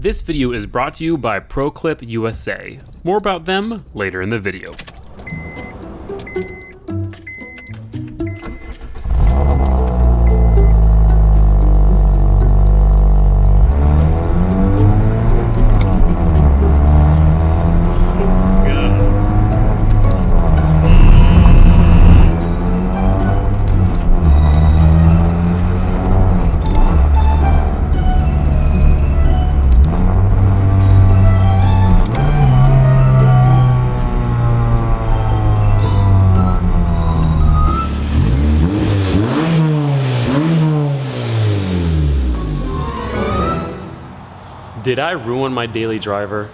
This video is brought to you by ProClip USA. More about them later in the video. Did I ruin my daily driver?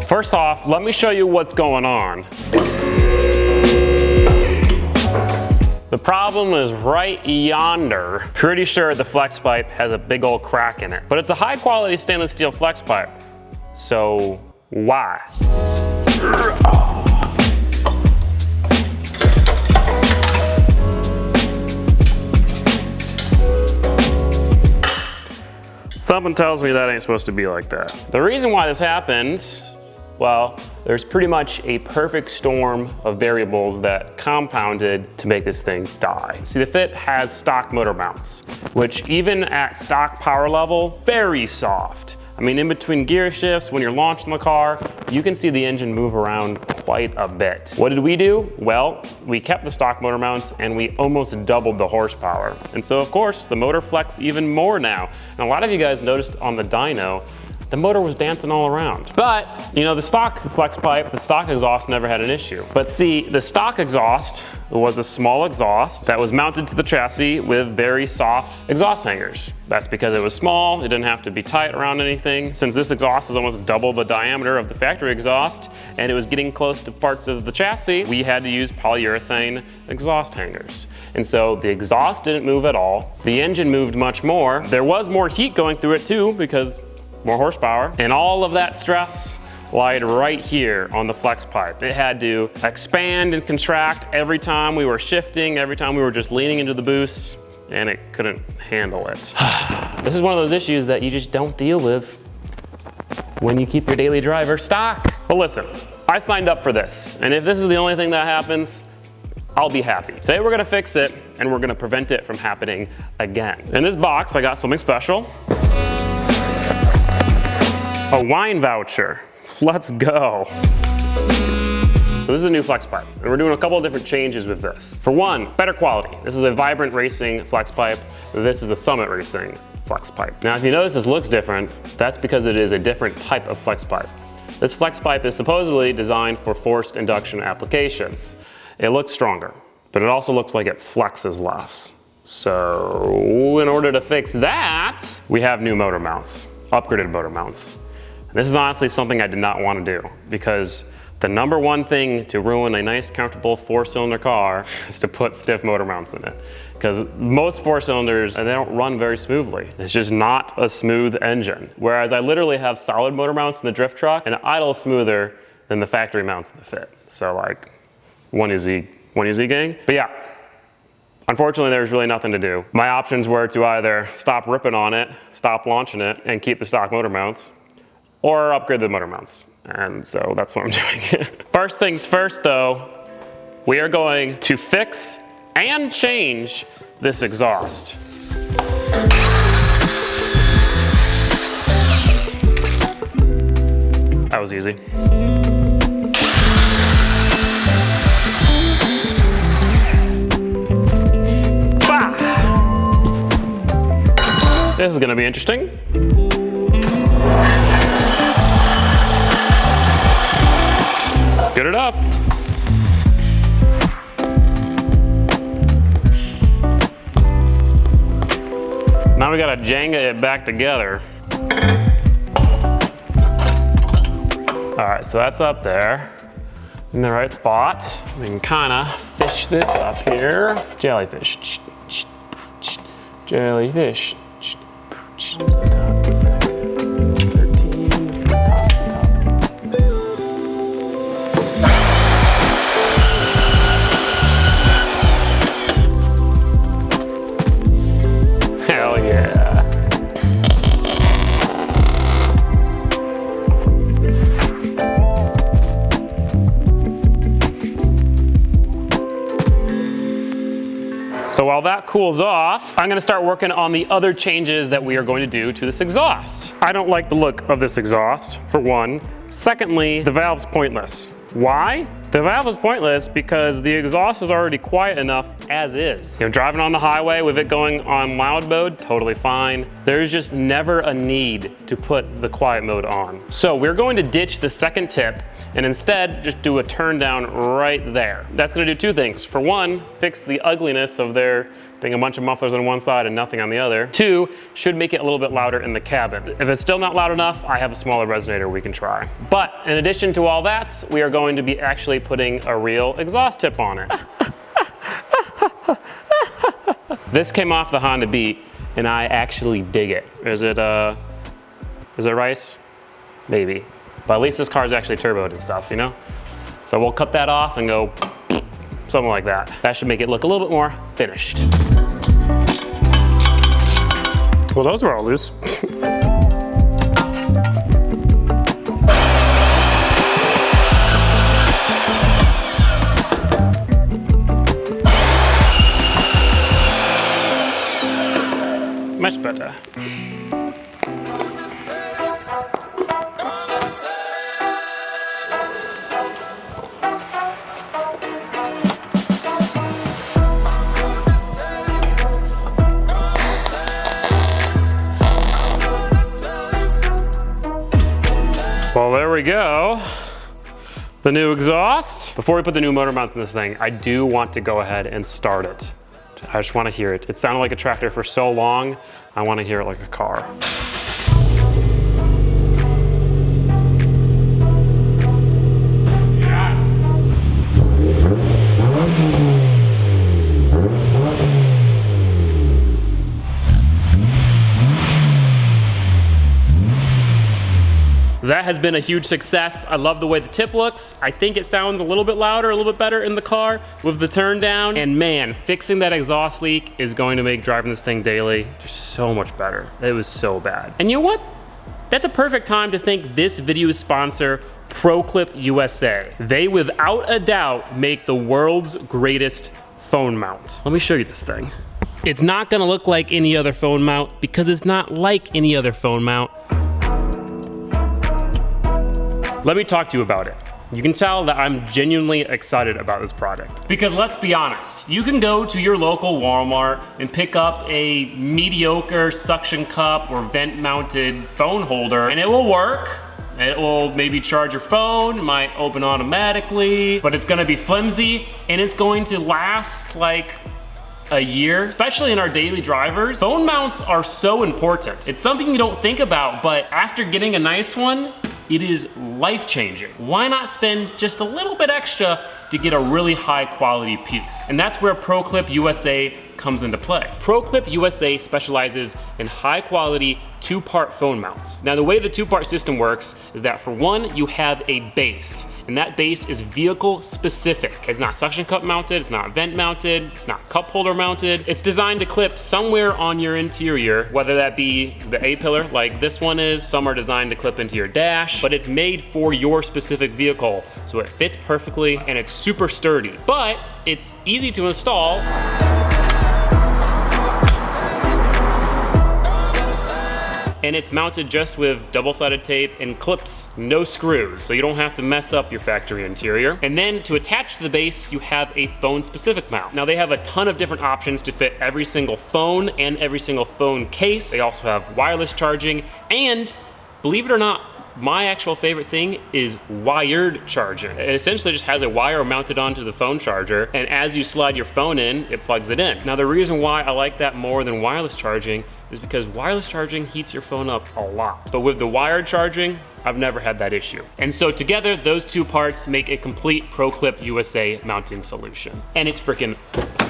First off, let me show you what's going on. The problem is right yonder. Pretty sure the flex pipe has a big old crack in it, but it's a high quality stainless steel flex pipe. So why? Something tells me that ain't supposed to be like that. The reason why this happens, well, there's pretty much a perfect storm of variables that compounded to make this thing die. See, the Fit has stock motor mounts, which even at stock power level, very soft. I mean, in between gear shifts, when you're launching the car, you can see the engine move around quite a bit. What did we do? Well, we kept the stock motor mounts and we almost doubled the horsepower. And so of course, the motor flexed even more now. And a lot of you guys noticed on the dyno, the motor was dancing all around. But, you know, the stock flex pipe, the stock exhaust never had an issue. But see, the stock exhaust was a small exhaust that was mounted to the chassis with very soft exhaust hangers. That's because it was small, it didn't have to be tight around anything. Since this exhaust is almost double the diameter of the factory exhaust, and it was getting close to parts of the chassis, we had to use polyurethane exhaust hangers. And so the exhaust didn't move at all. The engine moved much more. There was more heat going through it too, because more horsepower, and all of that stress lied right here on the flex pipe. It had to expand and contract every time we were shifting, every time we were just leaning into the boost, and it couldn't handle it. This is one of those issues that you just don't deal with when you keep your daily driver stock. But listen, I signed up for this, and if this is the only thing that happens, I'll be happy. Today we're gonna fix it, and we're gonna prevent it from happening again. In this box, I got something special. A wine voucher. Let's go. So this is a new flex pipe, and we're doing a couple of different changes with this. For one, better quality. This is a Vibrant Racing flex pipe. This is a Summit Racing flex pipe. Now, if you notice this looks different, that's because it is a different type of flex pipe. This flex pipe is supposedly designed for forced induction applications. It looks stronger, but it also looks like it flexes less. So in order to fix that, we have new motor mounts, upgraded motor mounts. This is honestly something I did not want to do, because the number one thing to ruin a nice, comfortable 4-cylinder car is to put stiff motor mounts in it. Because most 4-cylinders, they don't run very smoothly. It's just not a smooth engine. Whereas I literally have solid motor mounts in the drift truck, and it idles smoother than the factory mounts in the Fit. So like, one easy gang. But yeah, unfortunately, there's really nothing to do. My options were to either stop ripping on it, stop launching it, and keep the stock motor mounts, or upgrade the motor mounts. And so that's what I'm doing. First things first though, we are going to fix and change this exhaust. That was easy. Bah! This is gonna be interesting. Good enough. Now we gotta Jenga it back together. All right, so that's up there in the right spot. We can kinda fish this up here. Jellyfish. Jellyfish. So while that cools off, I'm gonna start working on the other changes that we are going to do to this exhaust. I don't like the look of this exhaust, for one. Secondly, the valve's pointless. Why? The valve is pointless because the exhaust is already quiet enough as is. You know, driving on the highway with it going on loud mode, totally fine. There's just never a need to put the quiet mode on. So we're going to ditch the second tip and instead just do a turn down right there. That's gonna do two things. For one, fix the ugliness of there being a bunch of mufflers on one side and nothing on the other. Two, should make it a little bit louder in the cabin. If it's still not loud enough, I have a smaller resonator we can try. But in addition to all that, we are going to be actually putting a real exhaust tip on it. This came off the Honda Beat and I actually dig it. Is it rice? Maybe. But at least this car's actually turboed and stuff, you know? So we'll cut that off and go something like that. That should make it look a little bit more finished. Well, those were all loose. Much better. Well, there we go. The new exhaust. Before we put the new motor mounts in this thing, I do want to go ahead and start it. I just want to hear it. It sounded like a tractor for so long, I want to hear it like a car. That has been a huge success. I love the way the tip looks. I think it sounds a little bit louder, a little bit better in the car with the turn down. And man, fixing that exhaust leak is going to make driving this thing daily just so much better. It was so bad. And you know what? That's a perfect time to thank this video's sponsor, ProClip USA. They, without a doubt, make the world's greatest phone mount. Let me show you this thing. It's not gonna look like any other phone mount because it's not like any other phone mount. Let me talk to you about it. You can tell that I'm genuinely excited about this product. Because let's be honest, you can go to your local Walmart and pick up a mediocre suction cup or vent mounted phone holder and it will work. It will maybe charge your phone, it might open automatically, but it's gonna be flimsy and it's going to last like a year, especially in our daily drivers. Phone mounts are so important. It's something you don't think about, but after getting a nice one, it is life-changing. Why not spend just a little bit extra to get a really high quality piece? And that's where ProClip USA comes into play. ProClip USA specializes in high quality two-part phone mounts. Now the way the two-part system works is that for one, you have a base, and that base is vehicle specific. It's not suction cup mounted, it's not vent mounted, it's not cup holder mounted. It's designed to clip somewhere on your interior, whether that be the A-pillar like this one is, some are designed to clip into your dash, but it's made for your specific vehicle, so it fits perfectly and it's super sturdy. But it's easy to install. And it's mounted just with double-sided tape and clips, no screws, so you don't have to mess up your factory interior. And then to attach to the base, you have a phone-specific mount. Now they have a ton of different options to fit every single phone and every single phone case. They also have wireless charging, and believe it or not, my actual favorite thing is wired charging. It essentially just has a wire mounted onto the phone charger, and as you slide your phone in, it plugs it in. Now the reason why I like that more than wireless charging is because wireless charging heats your phone up a lot. But with the wired charging, I've never had that issue. And so together, those two parts make a complete ProClip USA mounting solution. And it's freaking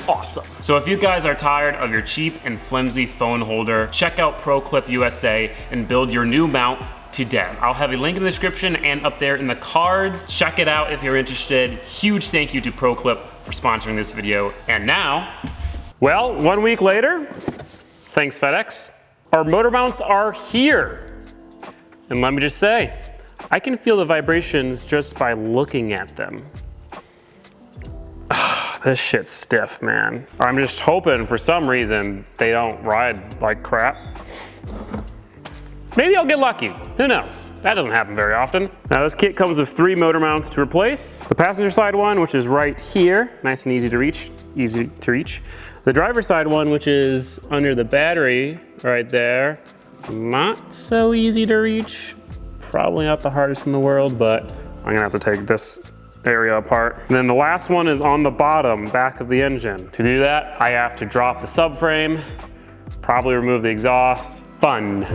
awesome. So if you guys are tired of your cheap and flimsy phone holder, check out ProClip USA and build your new mount today. I'll have a link in the description and up there in the cards. Check it out if you're interested. Huge thank you to ProClip for sponsoring this video. And now, well, 1 week later, thanks FedEx, our motor mounts are here. And let me just say, I can feel the vibrations just by looking at them. This shit's stiff, man. I'm just hoping for some reason they don't ride like crap. Maybe I'll get lucky, who knows? That doesn't happen very often. Now this kit comes with 3 motor mounts to replace. The passenger side one, which is right here, nice and easy to reach. The driver side one, which is under the battery right there, not so easy to reach. Probably not the hardest in the world, but I'm gonna have to take this area apart. And then the last one is on the bottom, back of the engine. To do that, I have to drop the subframe, probably remove the exhaust. Fun.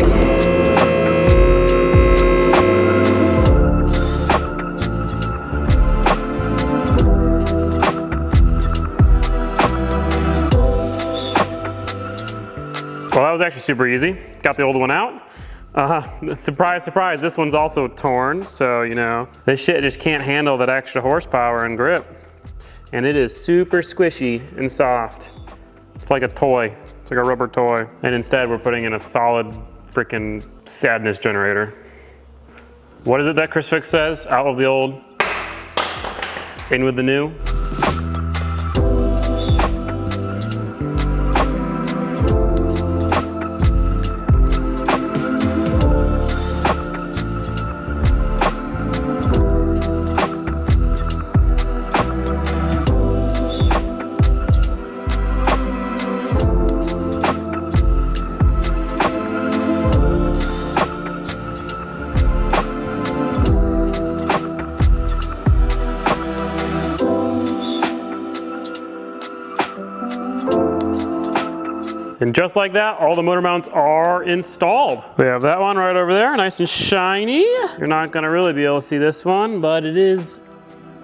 Well, that was actually super easy. Got the old one out. Surprise, surprise, this one's also torn. So, you know, this shit just can't handle that extra horsepower and grip. And it is super squishy and soft. It's like a toy. It's like a rubber toy. And instead we're putting in a solid freaking sadness generator. What is it that Chris Fix says? Out of the old, in with the new. And just like that, all the motor mounts are installed. We have that one right over there, nice and shiny. You're not gonna really be able to see this one, but it is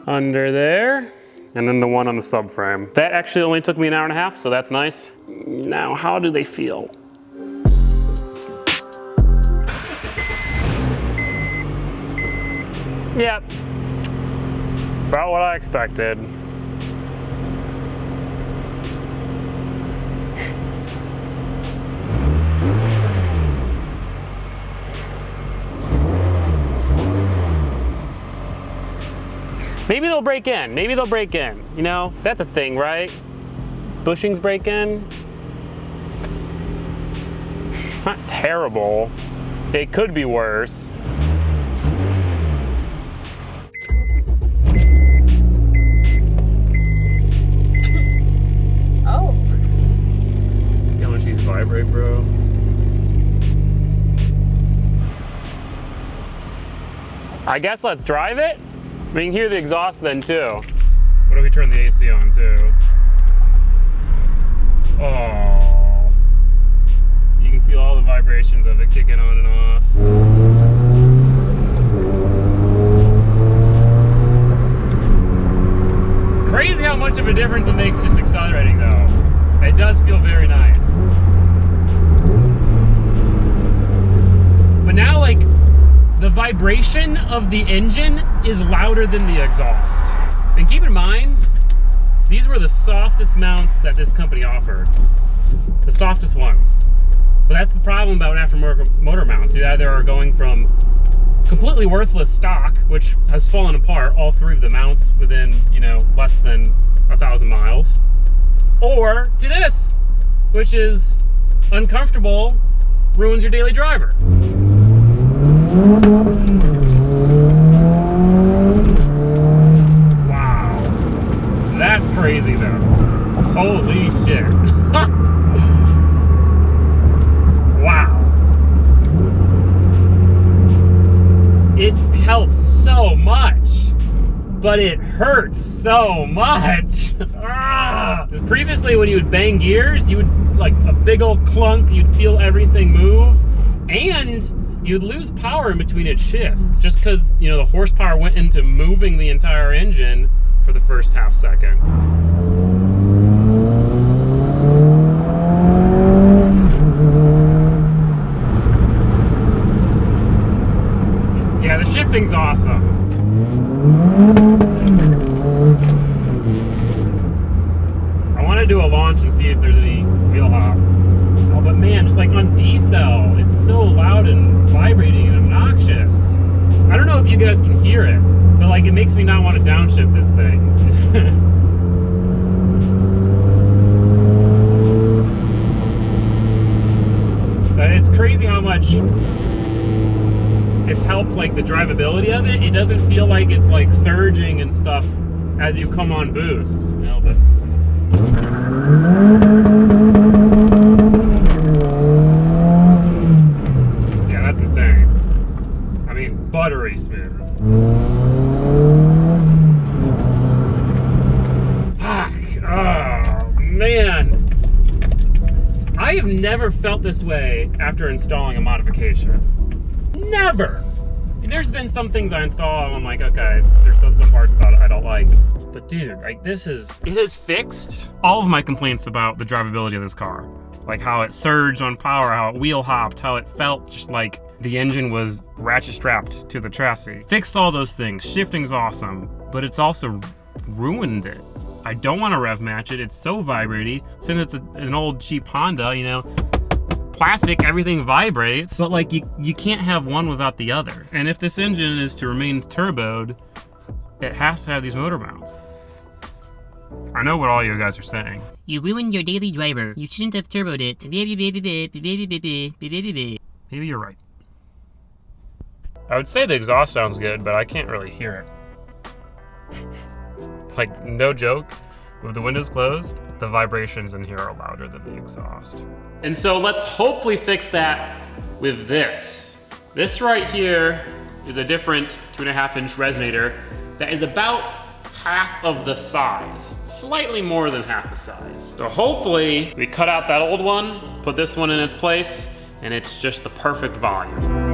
under there. And then the one on the subframe. That actually only took me an hour and a half, so that's nice. Now, how do they feel? Yep, about what I expected. Maybe they'll break in, maybe they'll break in. You know, that's a thing, right? Bushings break in. It's not terrible. It could be worse. Oh. See how much these vibrate, bro. I guess let's drive it. We can hear the exhaust then too. What if we turn the AC on too? Oh. You can feel all the vibrations of it kicking on and off. Crazy how much of a difference it makes just accelerating though. It does feel very nice. But now like, the vibration of the engine is louder than the exhaust. And keep in mind, these were the softest mounts that this company offered. The softest ones. But that's the problem about aftermarket motor mounts. You either are going from completely worthless stock, which has fallen apart, all 3 of the mounts within, you know, less than 1,000 miles, or to this, which is uncomfortable, ruins your daily driver. Wow, that's crazy though. Holy shit. Wow. It helps so much, but it hurts so much. Because previously when you would bang gears, you would, like a big old clunk, you'd feel everything move, and you'd lose power in between each shift, just because, you know, the horsepower went into moving the entire engine for the first half second. Yeah, the shifting's awesome. I want to do a launch and see if there's any wheel hop. Oh, but man, just like on D-cell, it's so loud and vibrating and obnoxious. I don't know if you guys can hear it, but like it makes me not want to downshift this thing. much it's helped like the drivability of it. It doesn't feel like it's like surging and stuff as you come on boost. You know, but yeah, that's insane. I mean, buttery smooth. Fuck. Oh, man. I have never felt this way after installing a modification. Never. And there's been some things I install and I'm like, okay, there's some parts about it I don't like. But dude, like it has fixed all of my complaints about the drivability of this car. Like how it surged on power, how it wheel hopped, how it felt just like the engine was ratchet strapped to the chassis. Fixed all those things. Shifting's awesome, but it's also ruined it. I don't want to rev match it. It's so vibraty. Since it's an old cheap Honda, you know, plastic, everything vibrates, but like you can't have one without the other. And if this engine is to remain turboed, it has to have these motor mounts. I know what all you guys are saying. You ruined your daily driver. You shouldn't have turboed it. Maybe you're right. I would say the exhaust sounds good, but I can't really hear it. Like, no joke, with the windows closed, the vibrations in here are louder than the exhaust. And so let's hopefully fix that with this. This right here is a different 2.5-inch Resonator that is about half of the size, slightly more than half the size. So hopefully we cut out that old one, put this one in its place, and it's just the perfect volume.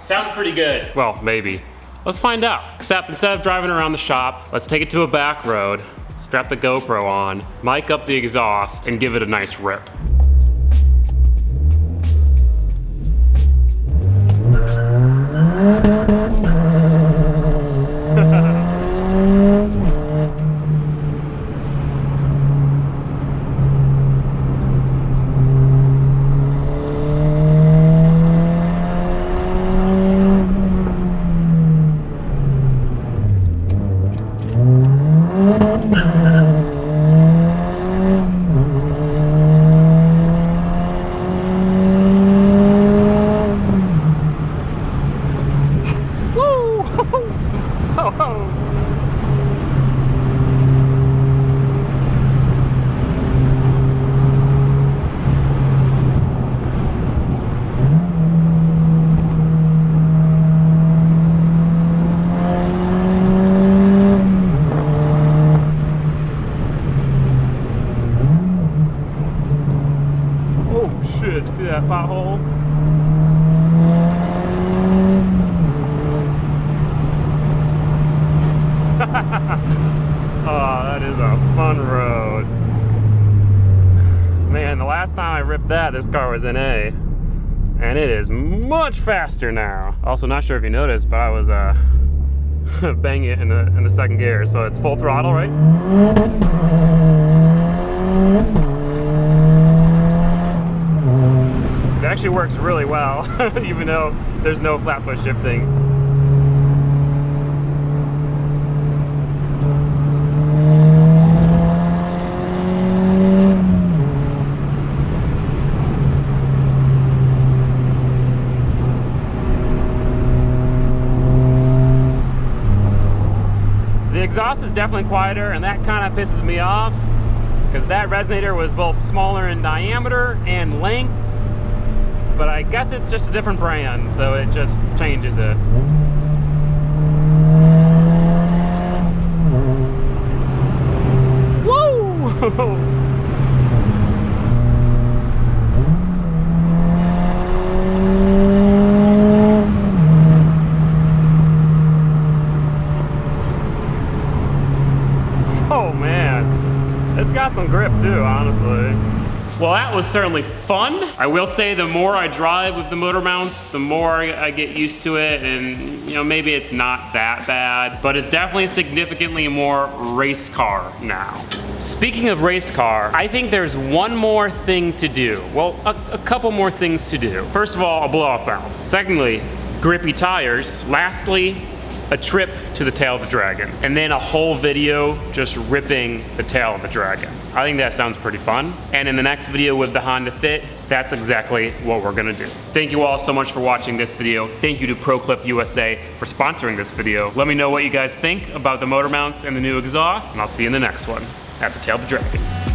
Sounds pretty good. Well, maybe. Let's find out. Except instead of driving around the shop, let's take it to a back road, strap the GoPro on, mic up the exhaust, and give it a nice rip. See that pothole? Oh, that is a fun road. Man, the last time I ripped that, this car was in A. And it is much faster now. Also, not sure if you noticed, but I was banging it in the second gear, so it's full throttle, right? It actually works really well, even though there's no flat foot shifting. The exhaust is definitely quieter, and that kind of pisses me off. because that Resonator was both smaller in diameter and length, but I guess it's just a different brand, so it just changes it. Woo! Oh man, it's got some grip too, honestly. Well, that was certainly fun. I will say the more I drive with the motor mounts, the more I get used to it, and you know, maybe it's not that bad, but it's definitely significantly more race car now. Speaking of race car, I think there's one more thing to do. Well, a couple more things to do. First of all, a blow-off valve. Secondly, grippy tires. Lastly, a trip to the tail of the dragon, and then a whole video just ripping the tail of the dragon. I think that sounds pretty fun. And in the next video with the Honda Fit, that's exactly what we're gonna do. Thank you all so much for watching this video. Thank you to ProClip USA for sponsoring this video. Let me know what you guys think about the motor mounts and the new exhaust, and I'll see you in the next one at the tail of the dragon.